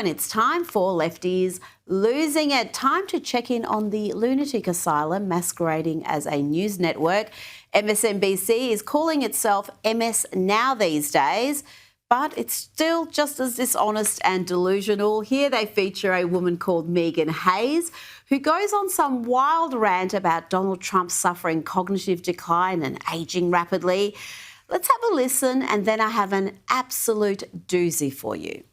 And it's time for Lefties Losing It. Time to check in on the lunatic asylum masquerading as a news network. MSNBC is calling itself MS Now these days, but it's still just as dishonest and delusional. Here they feature a woman called Megan Hayes, who goes on some wild rant about Donald Trump suffering cognitive decline and ageing rapidly. Let's have a listen, and then I have an absolute doozy for you.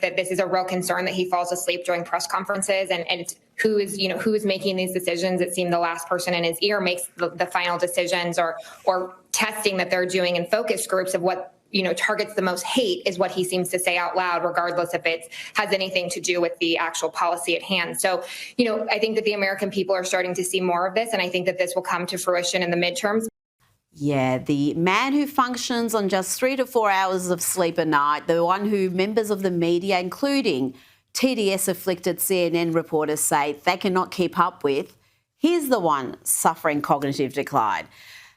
That this is a real concern that he falls asleep during press conferences, and who is making these decisions. It seemed the last person in his ear makes the final decisions, or testing that they're doing in focus groups of what targets the most hate is what he seems to say out loud, regardless if it has anything to do with the actual policy at hand. So, I think that the American people are starting to see more of this, and I think that this will come to fruition in the midterms. Yeah, the man who functions on just 3 to 4 hours of sleep a night, the one who members of the media, including TDS-afflicted CNN reporters, say they cannot keep up with, he's the one suffering cognitive decline.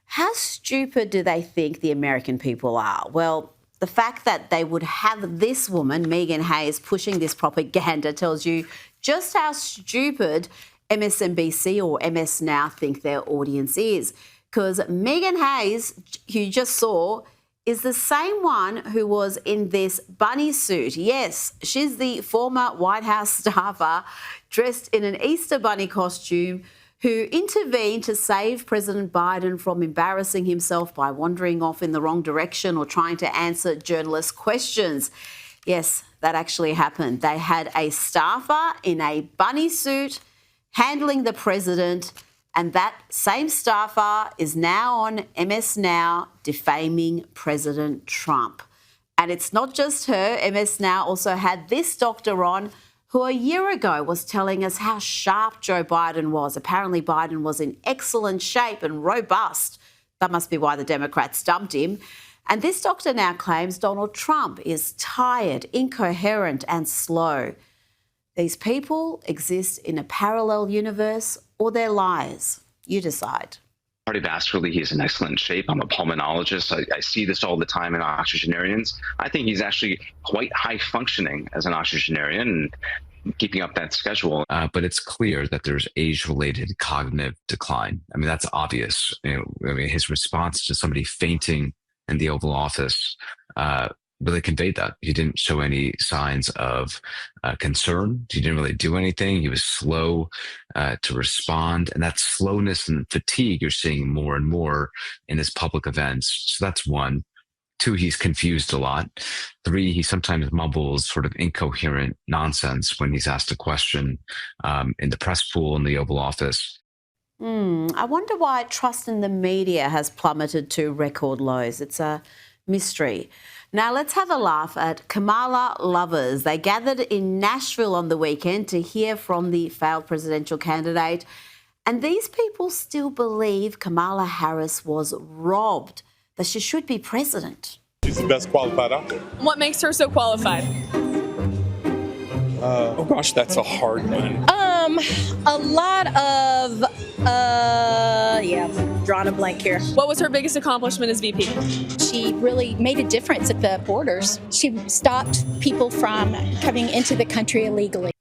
How stupid do they think the American people are? Well, the fact that they would have this woman, Megan Hayes, pushing this propaganda tells you just how stupid MSNBC or MS Now think their audience is. Because Megan Hayes, who you just saw, is the same one who was in this bunny suit. Yes, she's the former White House staffer dressed in an Easter bunny costume who intervened to save President Biden from embarrassing himself by wandering off in the wrong direction or trying to answer journalists' questions. Yes, that actually happened. They had a staffer in a bunny suit handling the president, and that same staffer is now on MS Now defaming President Trump. And it's not just her. MS Now also had this doctor on who a year ago was telling us how sharp Joe Biden was. Apparently Biden was in excellent shape and robust. That must be why the Democrats dumped him. And this doctor now claims Donald Trump is tired, incoherent and slow. These people exist in a parallel universe, or they're liars. You decide. Cardiovascularly, he's in excellent shape. I'm a pulmonologist. I see this all the time in octogenarians. I think he's actually quite high functioning as an octogenarian and keeping up that schedule. But it's clear that there's age-related cognitive decline. I mean, that's obvious. His response to somebody fainting in the Oval Office really conveyed that. He didn't show any signs of concern. He didn't really do anything. He was slow to respond. And that slowness and fatigue you're seeing more and more in his public events. So that's one. 2, he's confused a lot. 3, he sometimes mumbles sort of incoherent nonsense when he's asked a question in the press pool in the Oval Office. I wonder why trust in the media has plummeted to record lows. It's a mystery. Now let's have a laugh at Kamala lovers. They gathered in Nashville on the weekend to hear from the failed presidential candidate. And these people still believe Kamala Harris was robbed, that she should be president. She's the best qualified out there. What makes her so qualified? Oh gosh, that's a hard one. A lot of, drawing a blank here. What was her biggest accomplishment as VP? She really made a difference at the borders. She stopped people from coming into the country illegally.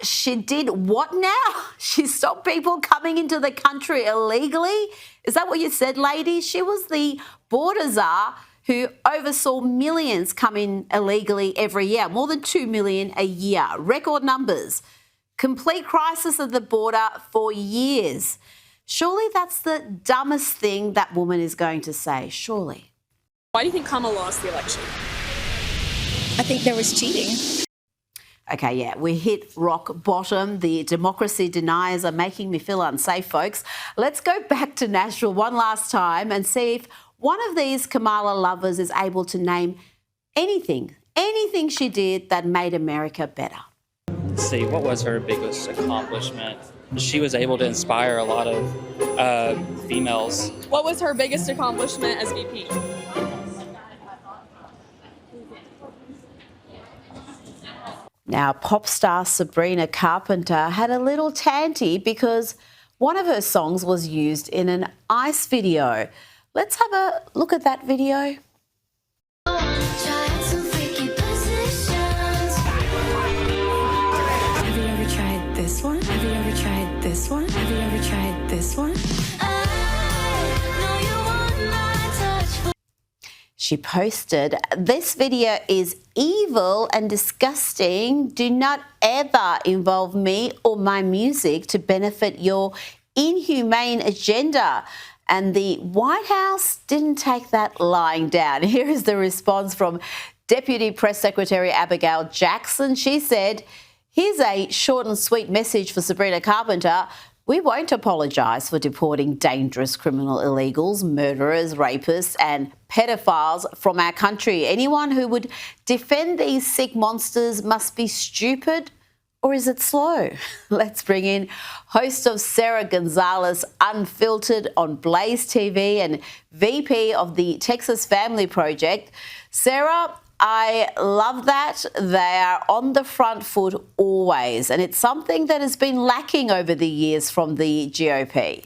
She did what now? She stopped people coming into the country illegally? Is that what you said, lady? She was the border czar who oversaw millions come in illegally every year, more than 2 million a year, record numbers. Complete crisis at the border for years. Surely that's the dumbest thing that woman is going to say, surely. Why do you think Kamala lost the election? I think there was cheating. Okay, yeah, we hit rock bottom. The democracy deniers are making me feel unsafe, folks. Let's go back to Nashville one last time and see if one of these Kamala lovers is able to name anything she did that made America better. Let's see, what was her biggest accomplishment? She was able to inspire a lot of females. What was her biggest accomplishment as VP? Now, pop star Sabrina Carpenter had a little tanty because one of her songs was used in an ICE video. Let's have a look at that video. this one? Have you ever tried this one? She posted, "This video is evil and disgusting. Do not ever involve me or my music to benefit your inhumane agenda." And the White House didn't take that lying down. Here is the response from Deputy Press Secretary Abigail Jackson. She said, "Here's a short and sweet message for Sabrina Carpenter. We won't apologise for deporting dangerous criminal illegals, murderers, rapists and pedophiles from our country. Anyone who would defend these sick monsters must be stupid, or is it slow?" Let's bring in host of Sarah Gonzalez Unfiltered on Blaze TV and VP of the Texas Family Project. Sarah, I love that they are on the front foot always, and it's something that has been lacking over the years from the GOP.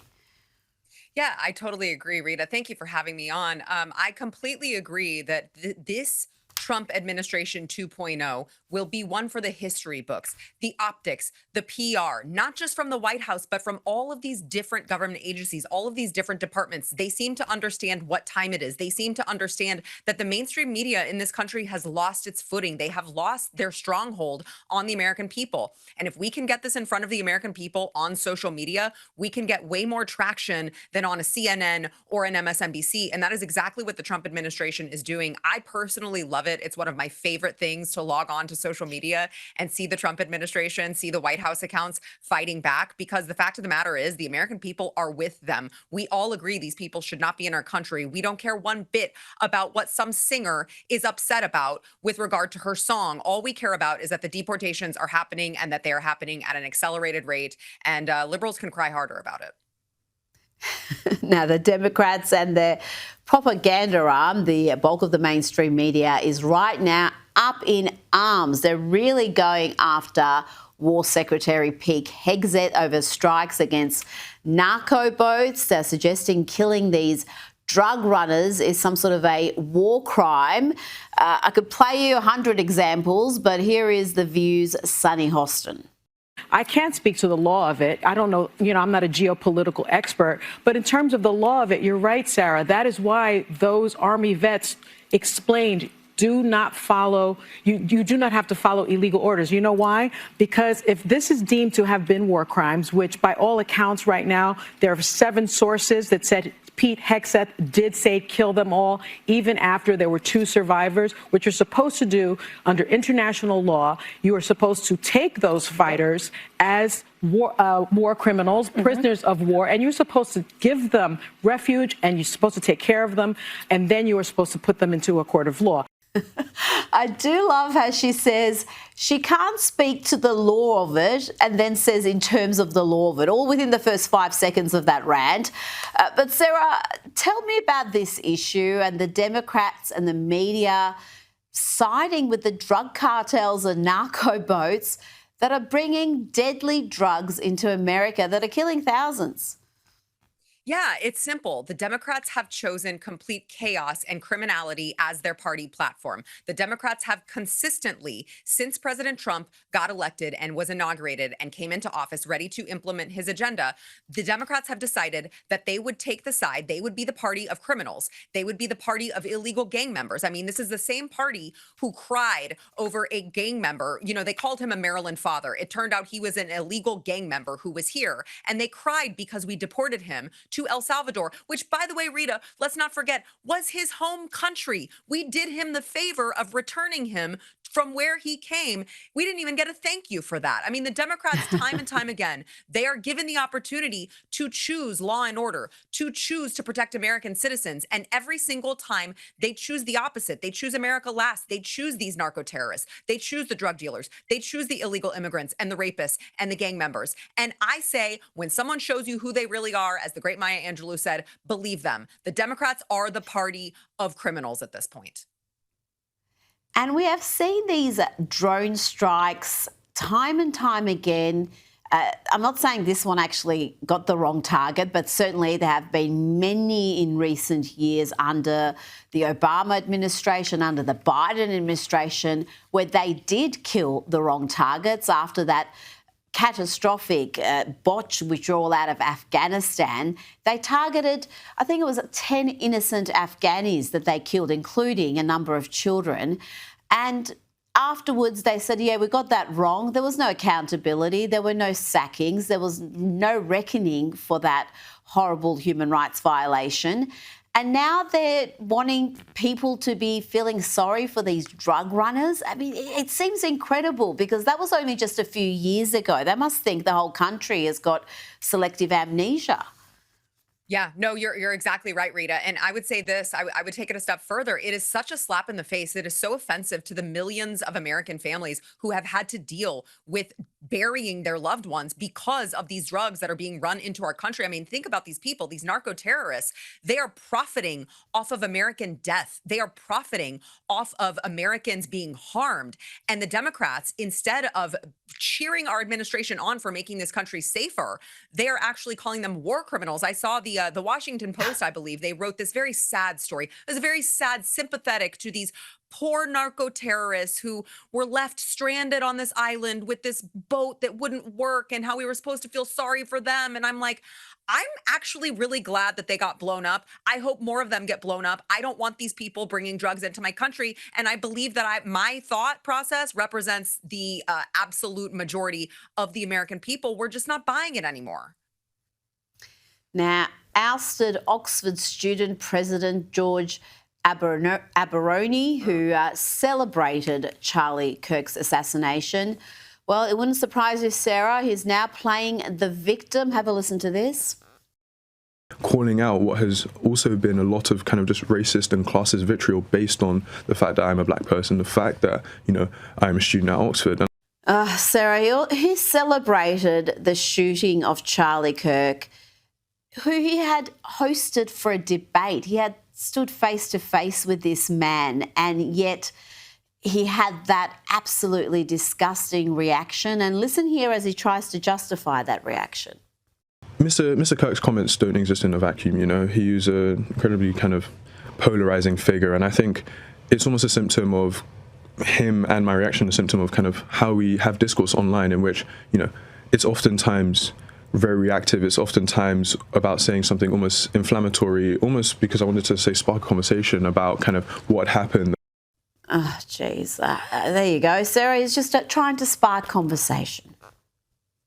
Yeah, I totally agree, Rita. Thank you for having me on. I completely agree that this Trump administration 2.0 will be one for the history books, the optics, the PR, not just from the White House, but from all of these different government agencies, all of these different departments. They seem to understand what time it is. They seem to understand that the mainstream media in this country has lost its footing. They have lost their stronghold on the American people. And if we can get this in front of the American people on social media, we can get way more traction than on a CNN or an MSNBC. And that is exactly what the Trump administration is doing. I personally love it. It's one of my favorite things to log on to social media and see the Trump administration, see the White House accounts fighting back, because the fact of the matter is the American people are with them. We all agree these people should not be in our country. We don't care one bit about what some singer is upset about with regard to her song. All we care about is that the deportations are happening and that they are happening at an accelerated rate, and liberals can cry harder about it. Now, the Democrats and their propaganda arm, the bulk of the mainstream media, is right now up in arms. They're really going after War Secretary Pete Hegseth over strikes against narco-boats. They're suggesting killing these drug runners is some sort of a war crime. I could play you 100 examples, but here is the View's Sunny Hostin. I can't speak to the law of it. I don't know, I'm not a geopolitical expert, but in terms of the law of it, you're right, Sarah. That is why those Army vets explained, do not follow, you do not have to follow illegal orders. You know why? Because if this is deemed to have been war crimes, which by all accounts right now, there are 7 sources that said Pete Hegseth did say kill them all, even after there were 2 survivors, which you're supposed to do under international law. You are supposed to take those fighters as war criminals, prisoners of war, and you're supposed to give them refuge, and you're supposed to take care of them, and then you are supposed to put them into a court of law. I do love how she says she can't speak to the law of it and then says in terms of the law of it, all within the first 5 seconds of that rant. But Sarah, tell me about this issue and the Democrats and the media siding with the drug cartels and narco boats that are bringing deadly drugs into America that are killing thousands. Yeah, it's simple. The Democrats have chosen complete chaos and criminality as their party platform. The Democrats have consistently, since President Trump got elected and was inaugurated and came into office ready to implement his agenda, the Democrats have decided that they would take the side. They would be the party of criminals. They would be the party of illegal gang members. I mean, this is the same party who cried over a gang member. They called him a Maryland father. It turned out he was an illegal gang member who was here. And they cried because we deported him to El Salvador, which, by the way, Rita, let's not forget, was his home country. We did him the favor of returning him from where he came. We didn't even get a thank you for that. I mean, the Democrats, time and time again, they are given the opportunity to choose law and order, to choose to protect American citizens. And every single time they choose the opposite. They choose America last. They choose these narco terrorists. They choose the drug dealers. They choose the illegal immigrants and the rapists and the gang members. And I say, when someone shows you who they really are, as the great Maya Angelou said, believe them. The Democrats are the party of criminals at this point. And we have seen these drone strikes time and time again. I'm not saying this one actually got the wrong target, but certainly there have been many in recent years under the Obama administration, under the Biden administration, where they did kill the wrong targets after that catastrophic botched withdrawal out of Afghanistan, they targeted, I think it was 10 innocent Afghanis that they killed, including a number of children. And afterwards, they said, yeah, we got that wrong. There was no accountability. There were no sackings. There was no reckoning for that horrible human rights violation. And now they're wanting people to be feeling sorry for these drug runners. I mean, it seems incredible because that was only just a few years ago. They must think the whole country has got selective amnesia. Yeah, no, you're exactly right, Rita. And I would say this, I would take it a step further. It is such a slap in the face. It is so offensive to the millions of American families who have had to deal with burying their loved ones because of these drugs that are being run into our country. I mean, think about these people, these narco terrorists. They are profiting off of American death. They are profiting off of Americans being harmed. And the Democrats, instead of cheering our administration on for making this country safer, they are actually calling them war criminals. I saw the Washington Post, I believe, they wrote this very sad story. It was very sad, sympathetic to these poor narco terrorists who were left stranded on this island with this boat that wouldn't work and how we were supposed to feel sorry for them. And I'm like, I'm actually really glad that they got blown up. I hope more of them get blown up. I don't want these people bringing drugs into my country. And I believe that my thought process represents the absolute majority of the American people. We're just not buying it anymore. Now, ousted Oxford student President George Aberoni, who celebrated Charlie Kirk's assassination. Well, it wouldn't surprise you, Sarah. He's now playing the victim. Have a listen to this. Calling out what has also been a lot of kind of just racist and classist vitriol based on the fact that I'm a black person, the fact that, you know, I'm a student at Oxford. Sarah, he celebrated the shooting of Charlie Kirk, who he had hosted for a debate. He had stood face to face with this man, and yet he had that absolutely disgusting reaction. And listen here as he tries to justify that reaction. Mr. Kirk's comments don't exist in a vacuum, you know. He was an incredibly kind of polarizing figure, and I think it's almost a symptom of him, and my reaction a symptom of kind of how we have discourse online, in which, you know, it's oftentimes very reactive. It's oftentimes about saying something almost inflammatory, almost because I wanted to say spark a conversation about kind of what happened. Oh, geez. There you go, Sarah. He's just trying to spark conversation.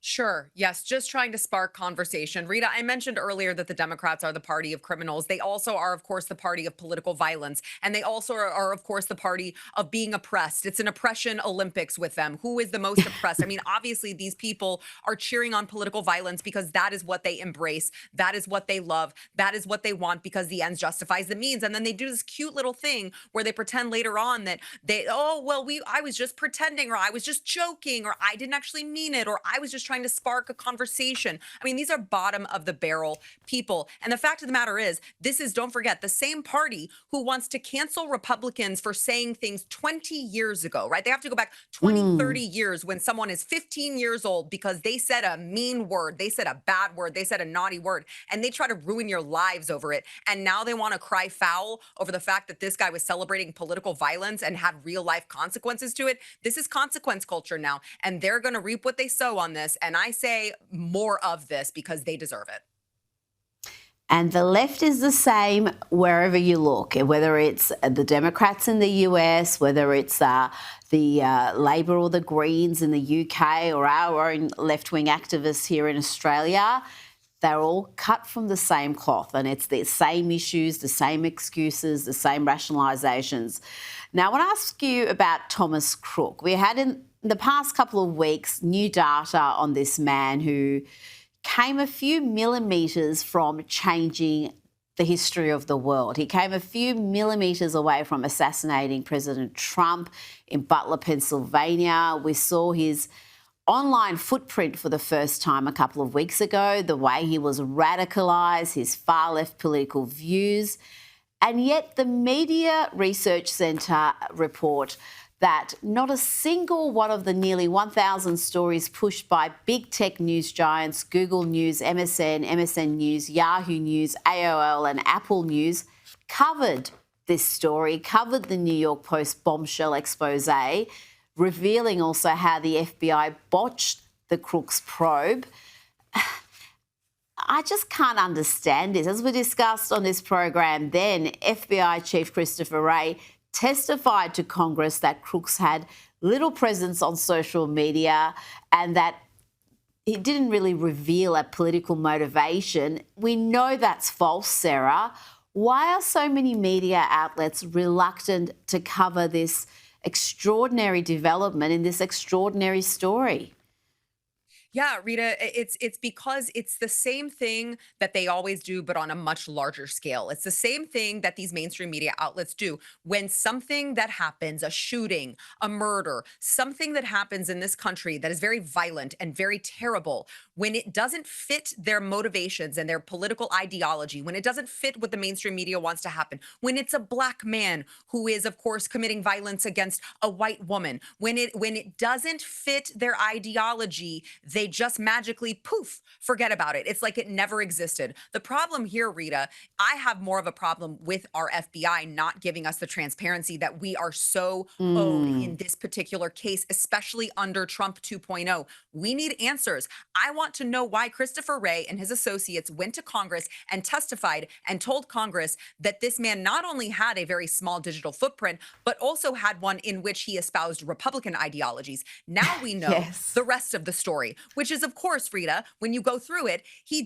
Sure. Yes. Just trying to spark conversation. Rita, I mentioned earlier that the Democrats are the party of criminals. They also are, of course, the party of political violence. And they also are, of course, the party of being oppressed. It's an oppression Olympics with them. Who is the most oppressed? I mean, obviously, these people are cheering on political violence because that is what they embrace. That is what they love. That is what they want because the ends justifies the means. And then they do this cute little thing where they pretend later on that I was just pretending, or I was just joking, or I didn't actually mean it, or I was just trying to spark a conversation. I mean, these are bottom of the barrel people. And the fact of the matter is, this is, don't forget, the same party who wants to cancel Republicans for saying things 20 years ago, right? They have to go back 20, 30 years when someone is 15 years old because they said a mean word, they said a bad word, they said a naughty word, and they try to ruin your lives over it. And now they want to cry foul over the fact that this guy was celebrating political violence and had real life consequences to it. This is consequence culture now, and they're going to reap what they sow on this. And I say more of this because they deserve it. And the left is the same wherever you look, whether it's the Democrats in the US, whether it's the Labor or the Greens in the UK, or our own left-wing activists here in Australia. They're all cut from the same cloth, and it's the same issues, the same excuses, the same rationalisations. Now, I want to ask you about Thomas Crook. We had in the past couple of weeks new data on this man who came a few millimetres from changing the history of the world. He came a few millimetres away from assassinating President Trump in Butler, Pennsylvania. We saw his online footprint for the first time a couple of weeks ago, the way he was radicalised, his far-left political views. And yet the Media Research Centre report that not a single one of the nearly 1,000 stories pushed by big tech news giants, Google News, MSN News, Yahoo News, AOL and Apple News, covered this story, covered the New York Post bombshell expose, revealing also how the FBI botched the Crooks probe. I just can't understand this. As we discussed on this program then, FBI Chief Christopher Wray testified to Congress that Crooks had little presence on social media and that he didn't really reveal a political motivation. We know that's false, Sarah. Why are so many media outlets reluctant to cover this extraordinary development in this extraordinary story? Yeah, Rita, it's because it's the same thing that they always do, but on a much larger scale. It's the same thing that these mainstream media outlets do. When something that happens, a shooting, a murder, something that happens in this country that is very violent and very terrible, when it doesn't fit their motivations and their political ideology, when it doesn't fit what the mainstream media wants to happen, when it's a black man who is, of course, committing violence against a white woman, when it doesn't fit their ideology, they just magically, poof, forget about it. It's like it never existed. The problem here, Rita, I have more of a problem with our FBI not giving us the transparency that we are so owed in this particular case, especially under Trump 2.0. We need answers. I want to know why Christopher Wray and his associates went to Congress and testified and told Congress that this man not only had a very small digital footprint, but also had one in which he espoused Republican ideologies. Now we know the rest of the story, which is, of course, Rita, when you go through it, he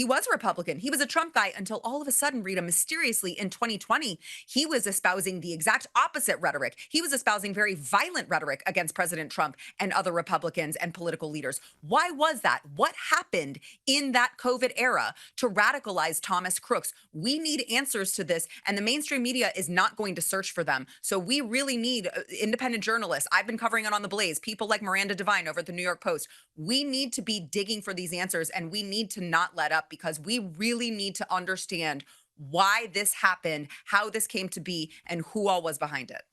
was a Republican. He was a Trump guy until all of a sudden, Rita, mysteriously in 2020, he was espousing the exact opposite rhetoric. He was espousing very violent rhetoric against President Trump and other Republicans and political leaders. Why was that? What happened in that COVID era to radicalize Thomas Crooks? We need answers to this, and the mainstream media is not going to search for them. So we really need independent journalists. I've been covering it on The Blaze, people like Miranda Devine over at the New York Post. We need to be digging for these answers, and we need to not let up, because we really need to understand why this happened, how this came to be, and who all was behind it.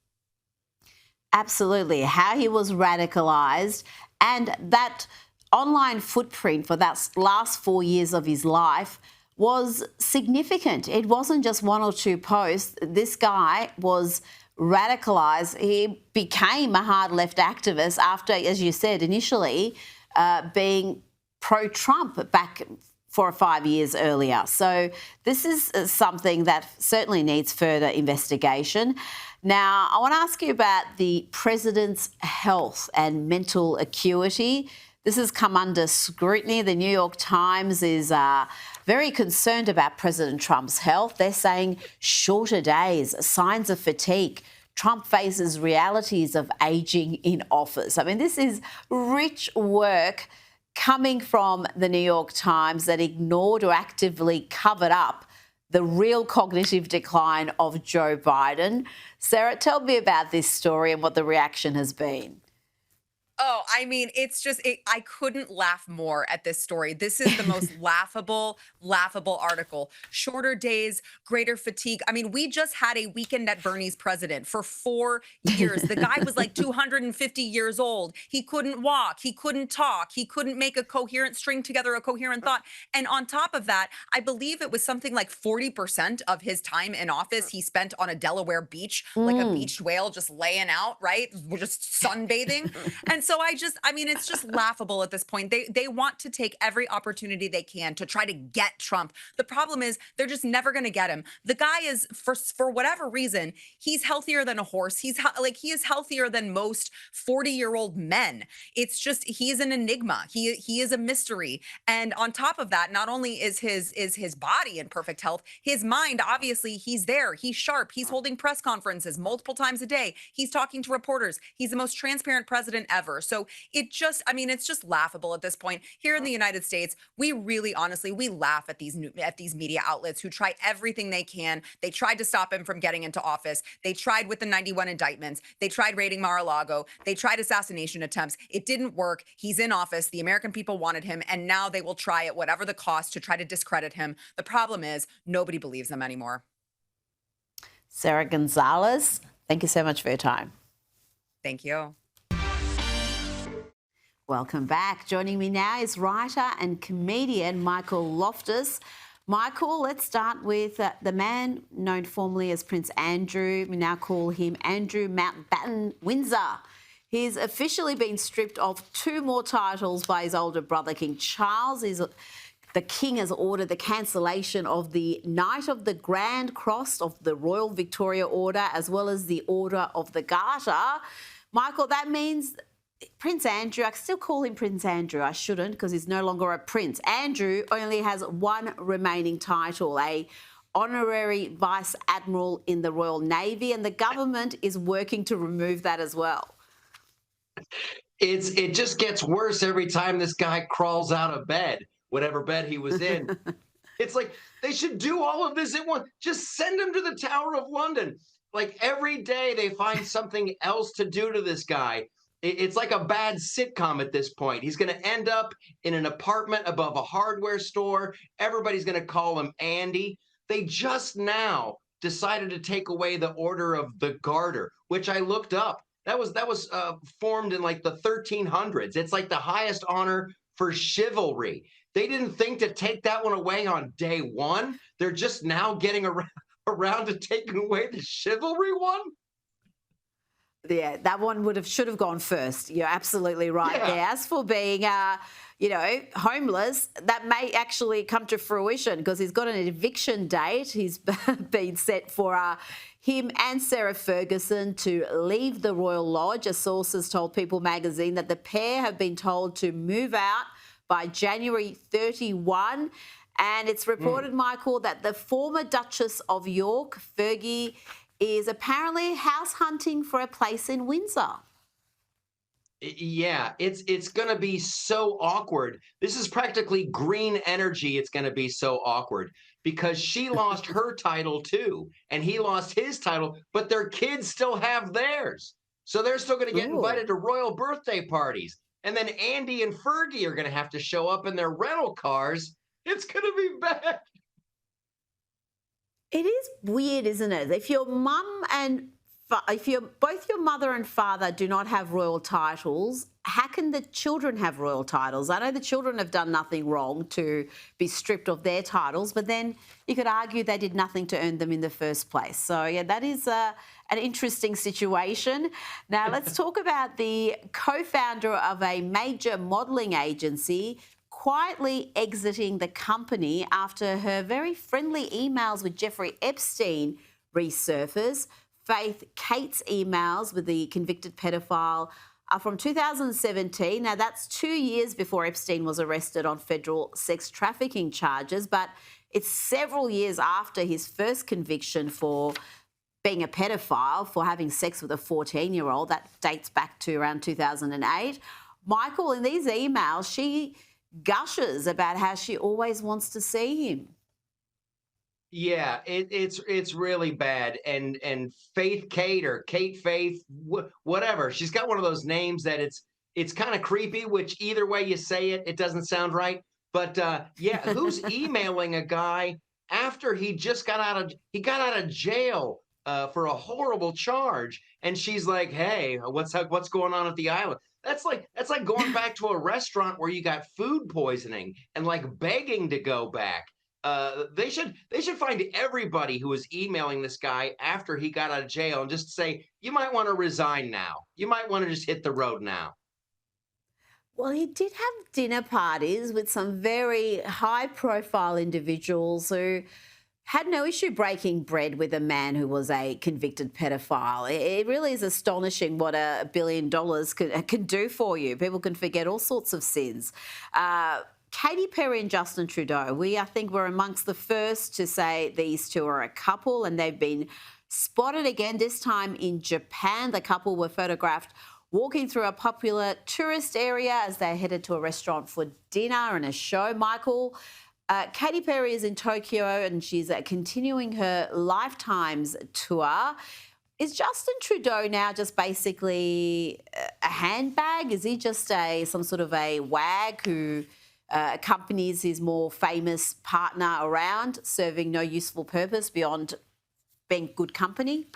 Absolutely. How he was radicalized, and that online footprint for that last 4 years of his life was significant. It wasn't just one or two posts. This guy was radicalized. He became a hard left activist after, as you said, initially being pro-Trump back 4 or 5 years earlier. So this is something that certainly needs further investigation. Now, I want to ask you about the president's health and mental acuity. This has come under scrutiny. The New York Times is very concerned about President Trump's health. They're saying shorter days, signs of fatigue. Trump faces realities of aging in office. I mean, this is rich work coming from the New York Times that ignored or actively covered up the real cognitive decline of Joe Biden. Sarah, tell me about this story and what the reaction has been. Oh, I mean, it's just, I couldn't laugh more at this story. This is the most laughable article. Shorter days, greater fatigue. I mean, we just had a Weekend at Bernie's president for 4 years. The guy was like 250 years old. He couldn't walk. He couldn't talk. He couldn't make string together a coherent thought. And on top of that, I believe it was something like 40% of his time in office he spent on a Delaware beach, like a beached whale just laying out, right? We're just sunbathing. And so it's just laughable at this point. They want to take every opportunity they can to try to get Trump. The problem is they're just never going to get him. The guy is, for whatever reason, he's healthier than a horse. He is healthier than most 40-year-old men. It's just, he's an enigma. He is a mystery. And on top of that, not only is his body in perfect health, his mind, obviously, he's there. He's sharp. He's holding press conferences multiple times a day. He's talking to reporters. He's the most transparent president ever. So it's just laughable at this point. Here in the United States, we really, honestly, we laugh at these media outlets who try everything they can. They tried to stop him from getting into office. They tried with the 91 indictments. They tried raiding Mar-a-Lago. They tried assassination attempts. It didn't work. He's in office. The American people wanted him, and now they will try at whatever the cost to try to discredit him. The problem is nobody believes them anymore. Sarah Gonzalez, thank you so much for your time. Thank you. Welcome back. Joining me now is writer and comedian Michael Loftus. Michael, let's start with the man known formerly as Prince Andrew. We now call him Andrew Mountbatten Windsor. He's officially been stripped of 2 more titles by his older brother, King Charles. The King has ordered the cancellation of the Knight of the Grand Cross of the Royal Victoria Order, as well as the Order of the Garter. Michael, that means Prince Andrew, I still call him Prince Andrew. I shouldn't, because he's no longer a prince. Andrew only has 1 remaining title, a honorary Vice Admiral in the Royal Navy, and the government is working to remove that as well. It just gets worse every time this guy crawls out of bed, whatever bed he was in. It's like they should do all of this at once. Just send him to the Tower of London. Like every day they find something else to do to this guy. It's like a bad sitcom at this point. He's going to end up in an apartment above a hardware store. Everybody's going to call him Andy. They just now decided to take away the Order of the Garter, which I looked up. That was formed in like the 1300s. It's like the highest honor for chivalry. They didn't think to take that one away on day one. They're just now getting around to taking away the chivalry one. Yeah, that one should have gone first. You're absolutely right there. As for being, homeless, that may actually come to fruition because he's got an eviction date. He's been set for him and Sarah Ferguson to leave the Royal Lodge. A source has told People magazine that the pair have been told to move out by January 31. And it's reported, Michael, that the former Duchess of York, Fergie, is apparently house hunting for a place in Windsor. Yeah, it's going to be so awkward. This is practically green energy. It's going to be so awkward because she lost her title too, and he lost his title, but their kids still have theirs. So they're still going to get invited to royal birthday parties. And then Andy and Fergie are going to have to show up in their rental cars. It's going to be bad. It is weird, isn't it? If your mum and both your mother and father do not have royal titles, how can the children have royal titles? I know the children have done nothing wrong to be stripped of their titles, but then you could argue they did nothing to earn them in the first place. So, yeah, that is an interesting situation. Now, let's talk about the co-founder of a major modelling agency quietly exiting the company after her very friendly emails with Jeffrey Epstein resurfaced. Faith Kate's emails with the convicted pedophile are from 2017. Now, that's 2 years before Epstein was arrested on federal sex trafficking charges, but it's several years after his first conviction for being a pedophile, for having sex with a 14-year-old. That dates back to around 2008. Michael, in these emails, she gushes about how she always wants to see him. Yeah, it's really bad. And Faith Kate or Kate Faith, whatever. She's got one of those names that it's kind of creepy, which either way you say it, it doesn't sound right. But yeah, who's emailing a guy after he just got out of jail for a horrible charge, and she's like, "Hey, what's going on at the island?" That's like going back to a restaurant where you got food poisoning and like begging to go back. They should find everybody who was emailing this guy after he got out of jail and just say, you might want to resign now. You might want to just hit the road now. Well, he did have dinner parties with some very high-profile individuals who had no issue breaking bread with a man who was a convicted pedophile. It really is astonishing what $1 billion can do for you. People can forget all sorts of sins. Katy Perry and Justin Trudeau, I think were amongst the first to say these two are a couple, and they've been spotted again, this time in Japan. The couple were photographed walking through a popular tourist area as they headed to a restaurant for dinner and a show. Michael, Katy Perry is in Tokyo and she's continuing her Lifetimes tour. Is Justin Trudeau now just basically a handbag? Is he just some sort of a wag who accompanies his more famous partner around, serving no useful purpose beyond being good company?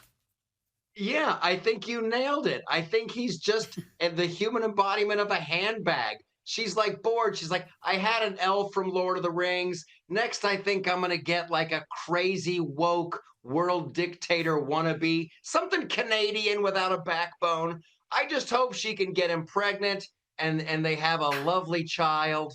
Yeah, I think you nailed it. I think he's just the human embodiment of a handbag. She's like bored. She's like, I had an elf from Lord of the Rings. Next, I think I'm going to get like a crazy woke world dictator wannabe, something Canadian without a backbone. I just hope she can get him pregnant and they have a lovely child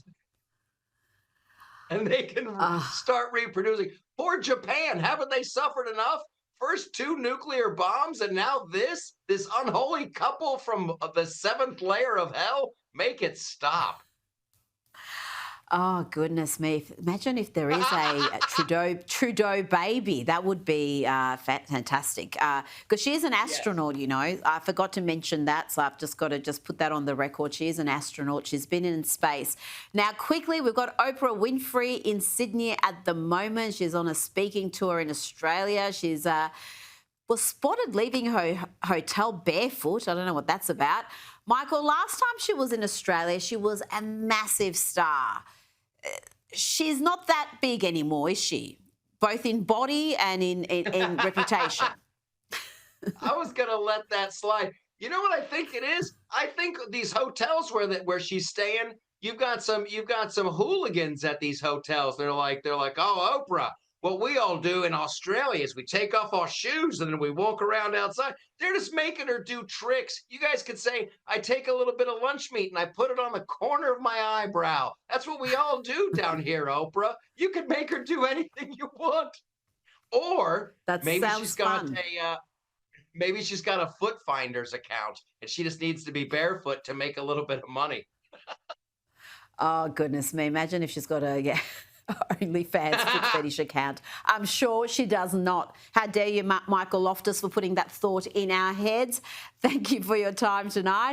and they can start reproducing. Poor Japan, haven't they suffered enough? First 2 nuclear bombs and now this unholy couple from the 7th layer of hell. Make it stop. Oh, goodness me. Imagine if there is a Trudeau baby. That would be fantastic. Because she is an astronaut, you know. I forgot to mention that, so I've just got to put that on the record. She is an astronaut. She's been in space. Now, quickly, we've got Oprah Winfrey in Sydney at the moment. She's on a speaking tour in Australia. She's was spotted leaving her hotel barefoot. I don't know what that's about. Michael, last time she was in Australia, she was a massive star. She's not that big anymore, is she? Both in body and in reputation. I was going to let that slide. You know what I think it is? I think these hotels where she's staying, you've got some hooligans at these hotels. They're like, "Oh, Oprah, what we all do in Australia is we take off our shoes and then we walk around outside." They're just making her do tricks. You guys could say, I take a little bit of lunch meat and I put it on the corner of my eyebrow. That's what we all do down here, Oprah. You could make her do anything you want. Or maybe she's got a Foot Finders account and she just needs to be barefoot to make a little bit of money. Oh, goodness me. Imagine if she's got a OnlyFans foot fetish account. I'm sure she does not. How dare you, Michael Loftus, for putting that thought in our heads. Thank you for your time tonight.